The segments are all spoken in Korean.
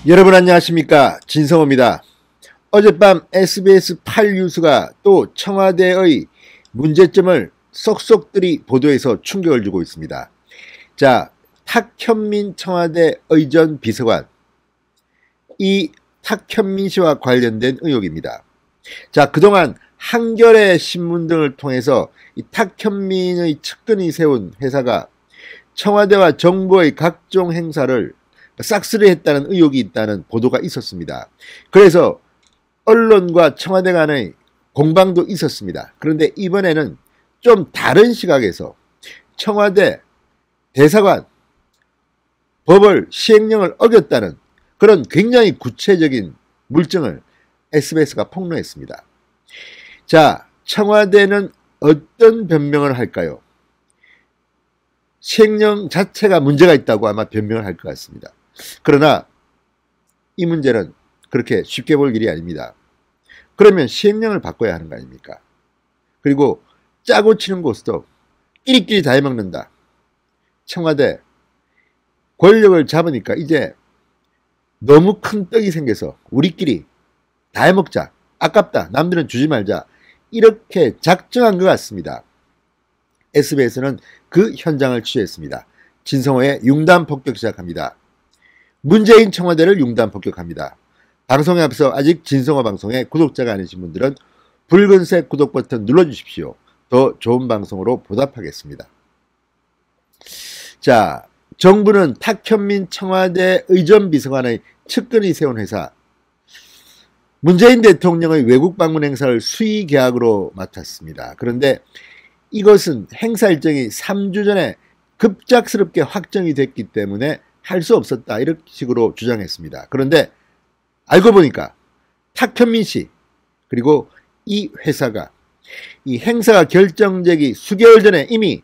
여러분 안녕하십니까, 진성호입니다. 어젯밤 SBS 8뉴스가 또 청와대의 문제점을 쏙쏙들이 보도해서 충격을 주고 있습니다. 자, 탁현민 청와대 의전 비서관, 이 탁현민 씨와 관련된 의혹입니다. 자, 그동안 한겨레 신문 등을 통해서 이 탁현민의 측근이 세운 회사가 청와대와 정부의 각종 행사를 싹쓸이 했다는 의혹이 있다는 보도가 있었습니다. 그래서 언론과 청와대 간의 공방도 있었습니다. 그런데 이번에는 좀 다른 시각에서 청와대 대사관 법을 시행령을 어겼다는 그런 굉장히 구체적인 물증을 SBS가 폭로했습니다. 자, 청와대는 어떤 변명을 할까요? 시행령 자체가 문제가 있다고 아마 변명을 할 것 같습니다. 그러나 이 문제는 그렇게 쉽게 볼 일이 아닙니다. 그러면 시행령을 바꿔야 하는 거 아닙니까? 그리고 짜고 치는 고스톱 끼리끼리 다 해먹는다. 청와대 권력을 잡으니까 이제 너무 큰 떡이 생겨서 우리끼리 다 해먹자. 아깝다. 남들은 주지 말자. 이렇게 작정한 것 같습니다. SBS는 그 현장을 취재했습니다. 진성호의 융단 폭격 시작합니다. 문재인 청와대를 융단 폭격합니다. 방송에 앞서 아직 진성호 방송에 구독자가 아니신 분들은 붉은색 구독 버튼 눌러주십시오. 더 좋은 방송으로 보답하겠습니다. 자, 정부는 탁현민 청와대 의전비서관의 측근이 세운 회사, 문재인 대통령의 외국 방문 행사를 수의 계약으로 맡았습니다. 그런데 이것은 행사 일정이 3주 전에 급작스럽게 확정이 됐기 때문에 할 수 없었다, 이런 식으로 주장했습니다. 그런데 알고 보니까 탁현민 씨 그리고 이 회사가 이 행사가 결정되기 수개월 전에 이미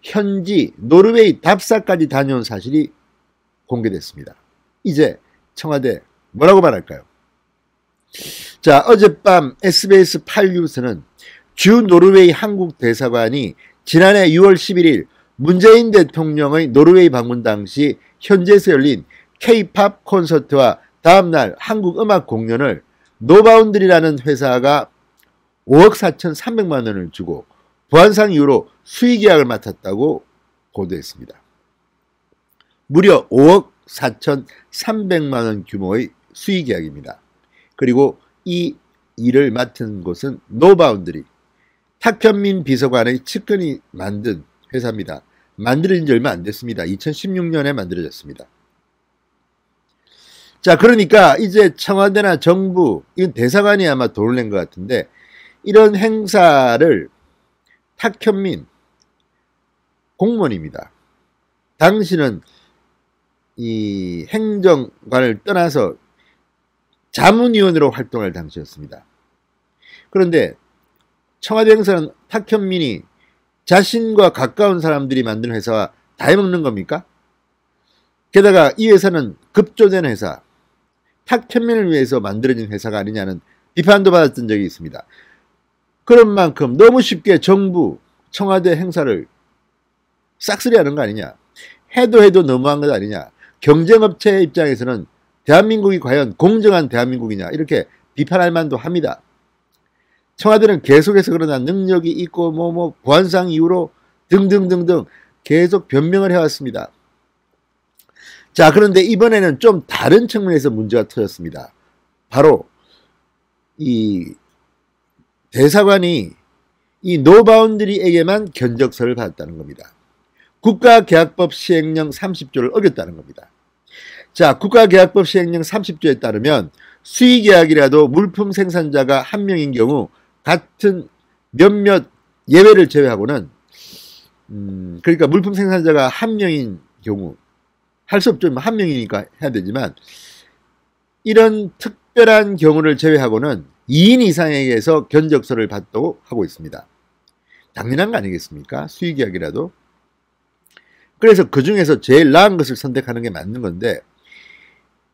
현지 노르웨이 답사까지 다녀온 사실이 공개됐습니다. 이제 청와대 뭐라고 말할까요? 자, 어젯밤 SBS 8뉴스는 주 노르웨이 한국 대사관이 지난해 6월 11일 문재인 대통령의 노르웨이 방문 당시 현지에서 열린 K-팝 콘서트와 다음날 한국 음악 공연을 노바운드리라는 회사가 5억 4,300만 원을 주고 보안상 이유로 수의 계약을 맡았다고 보도했습니다. 무려 5억 4,300만 원 규모의 수의 계약입니다. 그리고 이 일을 맡은 곳은 노바운드리, 탁현민 비서관의 측근이 만든 회사입니다. 만들어진 지 얼마 안 됐습니다. 2016년에 만들어졌습니다. 자, 그러니까 이제 청와대나 정부, 이건 대사관이 아마 돈을 낸 것 같은데, 이런 행사를 탁현민 공무원입니다. 당신은 이 행정관을 떠나서 자문위원으로 활동할 당시였습니다. 그런데 청와대 행사는 탁현민이 자신과 가까운 사람들이 만든 회사와 다 해먹는 겁니까? 게다가 이 회사는 급조된 회사, 탁현민을 위해서 만들어진 회사가 아니냐는 비판도 받았던 적이 있습니다. 그런 만큼 너무 쉽게 정부, 청와대 행사를 싹쓸이 하는 거 아니냐, 해도 너무한 것 아니냐, 경쟁업체 입장에서는 대한민국이 과연 공정한 대한민국이냐, 이렇게 비판할 만도 합니다. 청와대는 계속해서 그러나 능력이 있고 보안상 이유로 등등등등 계속 변명을 해왔습니다. 자, 그런데 이번에는 좀 다른 측면에서 문제가 터졌습니다. 바로 이 대사관이 이 노바운드리에게만 견적서를 받았다는 겁니다. 국가계약법 시행령 30조를 어겼다는 겁니다. 자, 국가계약법 시행령 30조에 따르면 수의계약이라도 물품 생산자가 한 명인 경우 같은 몇몇 예외를 제외하고는 그러니까 물품 생산자가 한 명인 경우 할 수 없죠. 한 명이니까 해야 되지만 이런 특별한 경우를 제외하고는 2인 이상에게서 견적서를 받도록 하고 있습니다. 당연한 거 아니겠습니까? 수의계약이라도. 그래서 그 중에서 제일 나은 것을 선택하는 게 맞는 건데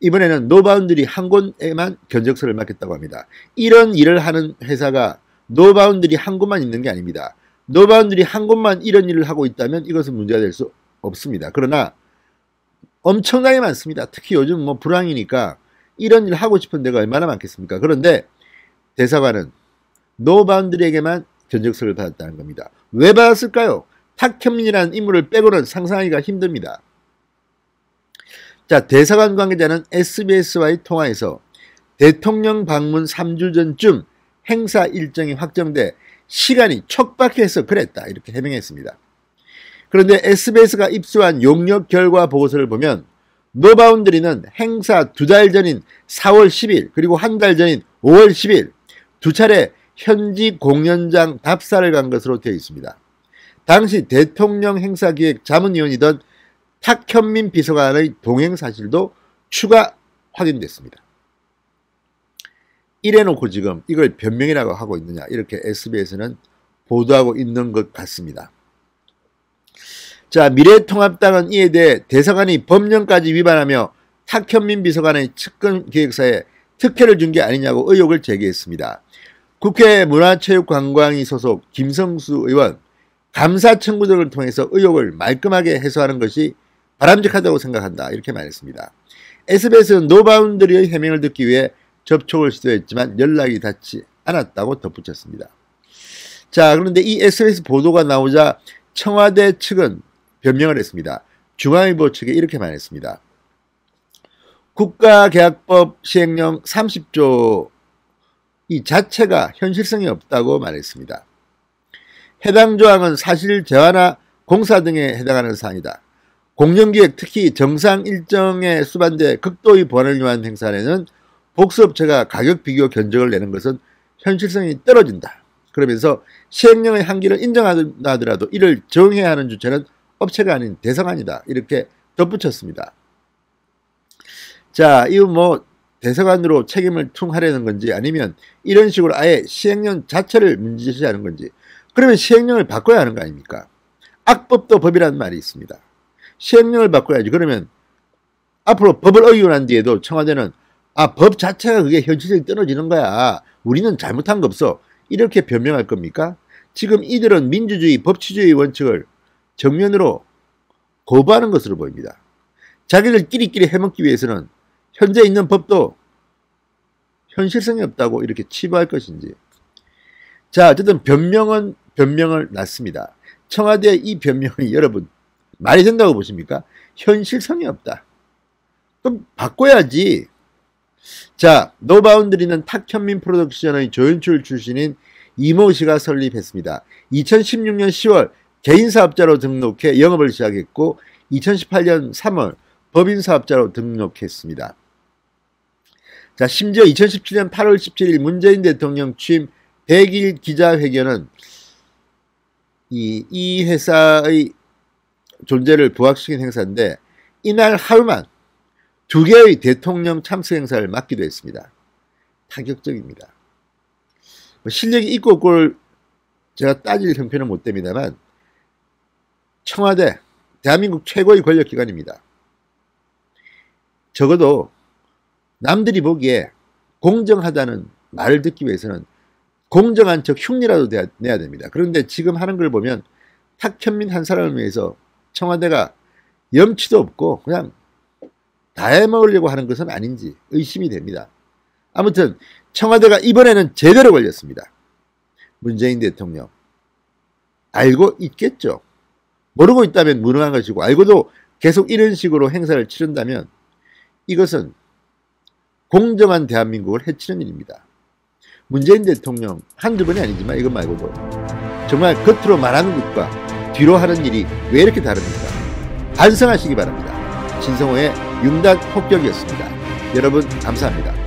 이번에는 노바운드리 한 곳에만 견적서를 맡겼다고 합니다. 이런 일을 하는 회사가 노바운드리 한 곳만 있는 게 아닙니다. 노바운드리 한 곳만 이런 일을 하고 있다면 이것은 문제가 될 수 없습니다. 그러나 엄청나게 많습니다. 특히 요즘 뭐 불황이니까 이런 일 하고 싶은 데가 얼마나 많겠습니까? 그런데 대사관은 노바운드리에게만 견적서를 받았다는 겁니다. 왜 받았을까요? 탁현민이라는 인물을 빼고는 상상하기가 힘듭니다. 자, 대사관 관계자는 SBS와의 통화에서 대통령 방문 3주 전쯤 행사 일정이 확정돼 시간이 촉박해서 그랬다, 이렇게 해명했습니다. 그런데 SBS가 입수한 용역 결과 보고서를 보면 노바운드리는 행사 2달 전인 4월 10일 그리고 한 달 전인 5월 10일 두 차례 현지 공연장 답사를 간 것으로 되어 있습니다. 당시 대통령 행사기획 자문위원이던 탁현민 비서관의 동행 사실도 추가 확인됐습니다. 이래놓고 지금 이걸 변명이라고 하고 있느냐, 이렇게 SBS는 보도하고 있는 것 같습니다. 자, 미래통합당은 이에 대해 대사관이 법령까지 위반하며 탁현민 비서관의 측근 기획사에 특혜를 준 게 아니냐고 의혹을 제기했습니다. 국회 문화체육관광위 소속 김성수 의원, 감사 청구 등을 통해서 의혹을 말끔하게 해소하는 것이 바람직하다고 생각한다, 이렇게 말했습니다. SBS는 노바운드리의 해명을 듣기 위해 접촉을 시도했지만 연락이 닿지 않았다고 덧붙였습니다. 자, 그런데 이 SBS 보도가 나오자 청와대 측은 변명을 했습니다. 중앙일보 측에 이렇게 말했습니다. 국가계약법 시행령 30조 이 자체가 현실성이 없다고 말했습니다. 해당 조항은 사실 재화나 공사 등에 해당하는 사안이다. 공연기획, 특히 정상 일정에 수반돼 극도의 보안을 요하는 행사에는 복수업체가 가격 비교 견적을 내는 것은 현실성이 떨어진다. 그러면서 시행령의 한계를 인정하더라도 이를 정해야 하는 주체는 업체가 아닌 대사관이다, 이렇게 덧붙였습니다. 자, 이거 뭐 대사관으로 책임을 퉁하려는 건지 아니면 이런 식으로 아예 시행령 자체를 문제시하는 건지, 그러면 시행령을 바꿔야 하는 거 아닙니까? 악법도 법이라는 말이 있습니다. 시행령을 바꿔야지. 그러면 앞으로 법을 어기고 뒤에도 청와대는 법 자체가 그게 현실성이 떨어지는 거야, 우리는 잘못한 거 없어, 이렇게 변명할 겁니까? 지금 이들은 민주주의, 법치주의 원칙을 정면으로 거부하는 것으로 보입니다. 자기들끼리 해먹기 위해서는 현재 있는 법도 현실성이 없다고 이렇게 치부할 것인지. 자, 어쨌든 변명은 변명을 놨습니다. 청와대의 이 변명이 여러분 말이 된다고 보십니까? 현실성이 없다. 그럼 바꿔야지. 자, 노바운드리는 탁현민 프로덕션의 조연출 출신인 이모 씨가 설립했습니다. 2016년 10월 개인사업자로 등록해 영업을 시작했고 2018년 3월 법인사업자로 등록했습니다. 자, 심지어 2017년 8월 17일 문재인 대통령 취임 100일 기자회견은 이 회사의 존재를 부각시킨 행사인데 이날 하루만 2개의 대통령 참석 행사를 맡기도 했습니다. 파격적입니다. 실력이 있고 없고를 제가 따질 형편은 못 됩니다만 청와대, 대한민국 최고의 권력기관입니다. 적어도 남들이 보기에 공정하다는 말을 듣기 위해서는 공정한 척 흉내라도 내야 됩니다. 그런데 지금 하는 걸 보면 탁현민 한 사람을 위해서 청와대가 염치도 없고 그냥 다 해먹으려고 하는 것은 아닌지 의심이 됩니다. 아무튼 청와대가 이번에는 제대로 걸렸습니다. 문재인 대통령 알고 있겠죠. 모르고 있다면 무능한 것이고 알고도 계속 이런 식으로 행사를 치른다면 이것은 공정한 대한민국을 해치는 일입니다. 문재인 대통령 한두 번이 아니지만 이것 말고도 정말 겉으로 말하는 것과 뒤로 하는 일이 왜 이렇게 다릅니까? 반성하시기 바랍니다. 진성호의 융단 폭격이었습니다. 여러분 감사합니다.